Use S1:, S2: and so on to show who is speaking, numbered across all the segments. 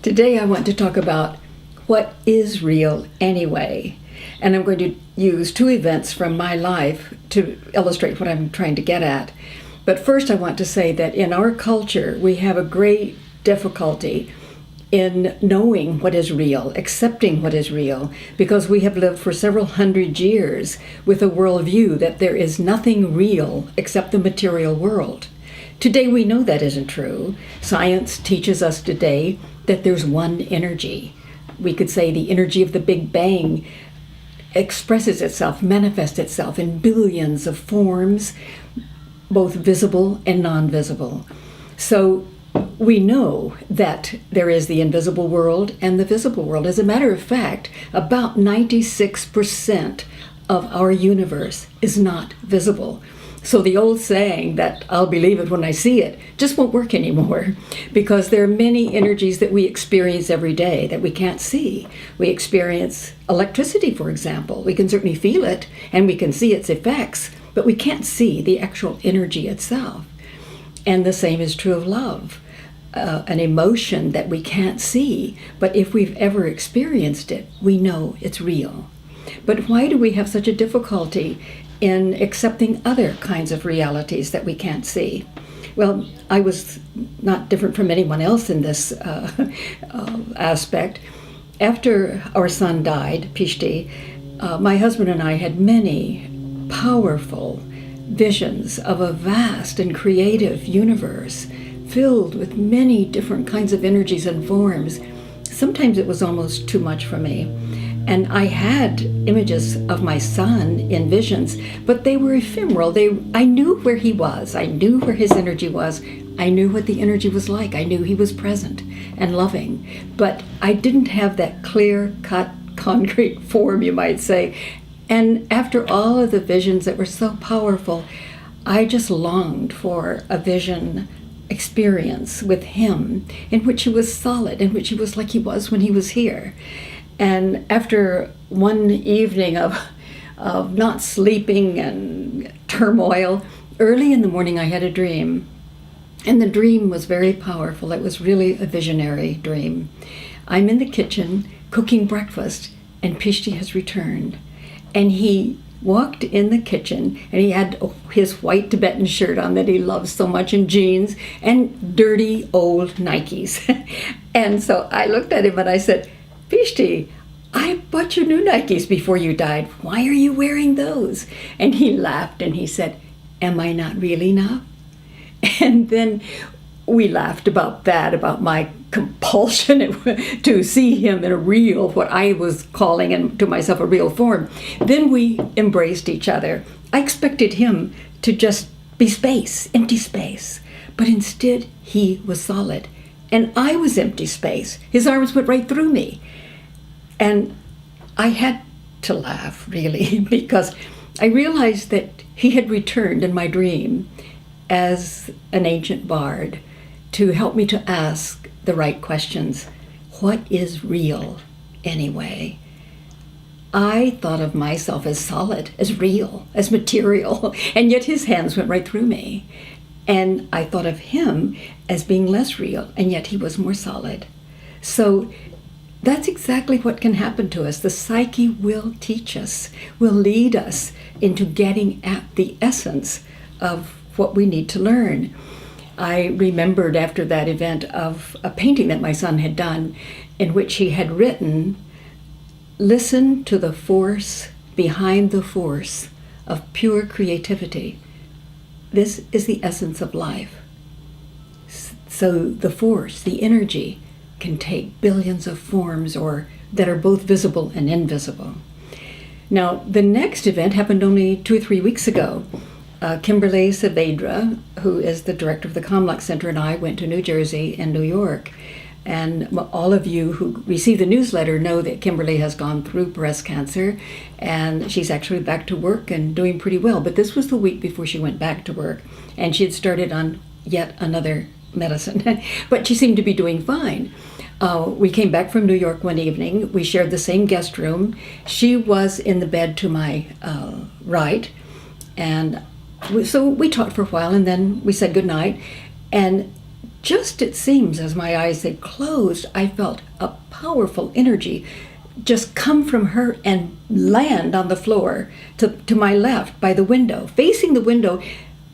S1: Today I want to talk about what is real anyway. And I'm going to use two events from my life to illustrate what I'm trying to get at. But first I want to say that in our culture we have a great difficulty in knowing what is real, accepting what is real, because we have lived for several hundred years with a worldview that there is nothing real except the material world. Today we know that isn't true. Science teaches us today that there's one energy. We could say the energy of the Big Bang expresses itself, manifests itself in billions of forms, both visible and non-visible. So we know that there is the invisible world and the visible world. As a matter of fact, about 96% of our universe is not visible. So the old saying that I'll believe it when I see it just won't work anymore, because there are many energies that we experience every day that we can't see. We experience electricity, for example. We can certainly feel it and we can see its effects, but we can't see the actual energy itself. And the same is true of love, an emotion that we can't see, but if we've ever experienced it, we know it's real. But why do we have such a difficulty in accepting other kinds of realities that we can't see? Well, I was not different from anyone else in this aspect. After our son died, Pishti, my husband and I had many powerful visions of a vast and creative universe filled with many different kinds of energies and forms. Sometimes it was almost too much for me. And I had images of my son in visions, but they were ephemeral. I knew where he was. I knew where his energy was. I knew what the energy was like. I knew he was present and loving. But I didn't have that clear-cut, concrete form, you might say. And after all of the visions that were so powerful, I just longed for a vision experience with him in which he was solid, in which he was like he was when he was here. And after one evening of not sleeping and turmoil, early in the morning I had a dream. And the dream was very powerful. It was really a visionary dream. I'm in the kitchen cooking breakfast, and Pishti has returned. And he walked in the kitchen, and he had his white Tibetan shirt on that he loves so much, and jeans, and dirty old Nikes. And so I looked at him and I said, "Pishti, I bought you new Nikes before you died. Why are you wearing those?" And he laughed and he said, "Am I not real enough?" And then we laughed about that, about my compulsion to see him in a real, what I was calling to myself a real form. Then we embraced each other. I expected him to just be space, empty space. But instead, he was solid. And I was empty space. His arms went right through me. And I had to laugh, really, because I realized that he had returned in my dream as an ancient bard to help me to ask the right questions. What is real anyway? I thought of myself as solid, as real, as material, and yet his hands went right through me. And I thought of him as being less real, and yet he was more solid. So that's exactly what can happen to us. The psyche will teach us, will lead us into getting at the essence of what we need to learn. I remembered after that event of a painting that my son had done in which he had written, "Listen to the force behind the force of pure creativity. This is the essence of life." So the force, the energy, can take billions of forms or that are both visible and invisible. Now, the next event happened only 2 or 3 weeks ago. Kimberly, Saavedra, who is the director of the Kovacs Center, and I went to New Jersey and New York. And all of you who receive the newsletter know that Kimberly has gone through breast cancer, and she's actually back to work and doing pretty well. But this was the week before she went back to work, and she had started on yet another medicine. But she seemed to be doing fine. We came back from New York one evening. We shared the same guest room. She was in the bed to my right, and so we talked for a while, and then we said goodnight. And just, it seems, as my eyes had closed, I felt a powerful energy just come from her and land on the floor to my left by the window, facing the window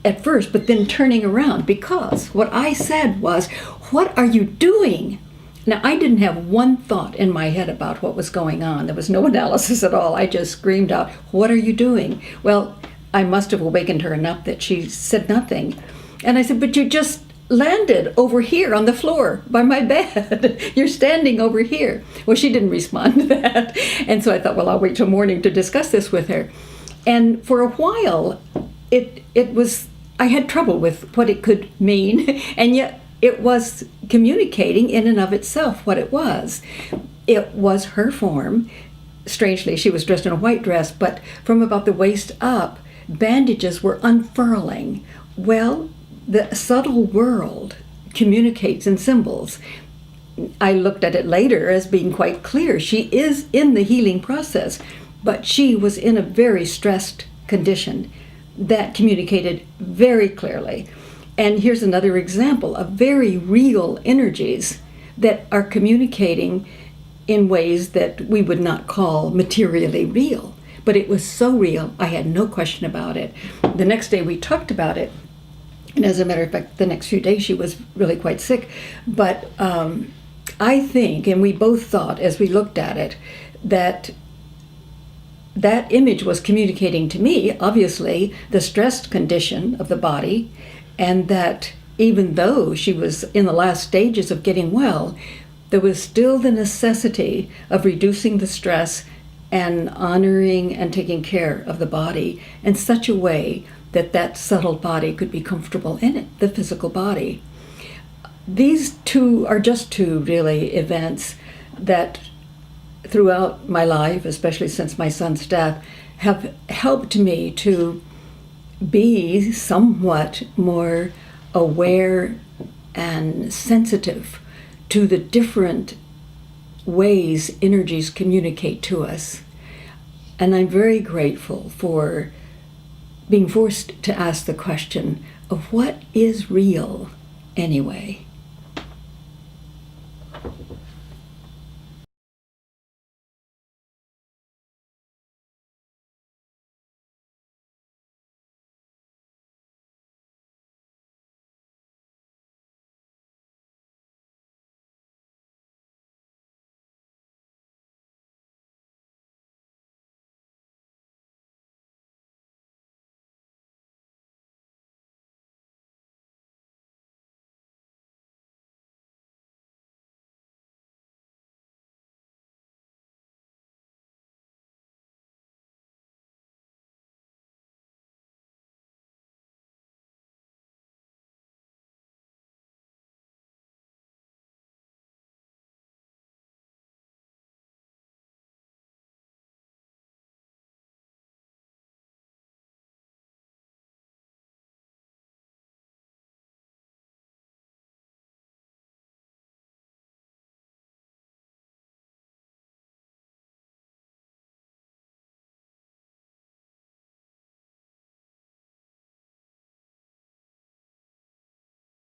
S1: at first, but then turning around, because what I said was, "What are you doing?" Now, I didn't have one thought in my head about what was going on. There was no analysis at all. I just screamed out, "What are you doing?" Well, I must have awakened her enough that she said nothing. And I said, "But you just landed over here on the floor by my bed. You're standing over here." Well, she didn't respond to that. And so I thought, well, I'll wait till morning to discuss this with her. And for a while, it was, I had trouble with what it could mean, and yet it was communicating in and of itself what it was. It was her form. Strangely, she was dressed in a white dress, but from about the waist up, bandages were unfurling. Well, the subtle world communicates in symbols. I looked at it later as being quite clear. She is in the healing process, but she was in a very stressed condition that communicated very clearly. And here's another example of very real energies that are communicating in ways that we would not call materially real. But it was so real, I had no question about it. The next day we talked about it. And as a matter of fact, the next few days she was really quite sick. But I think, and we both thought as we looked at it, that that image was communicating to me, obviously, the stressed condition of the body, and that even though she was in the last stages of getting well, there was still the necessity of reducing the stress and honoring and taking care of the body in such a way that that subtle body could be comfortable in it, the physical body. These two are just two, really, events that throughout my life, especially since my son's death, have helped me to be somewhat more aware and sensitive to the different ways energies communicate to us. And I'm very grateful for being forced to ask the question of what is real anyway.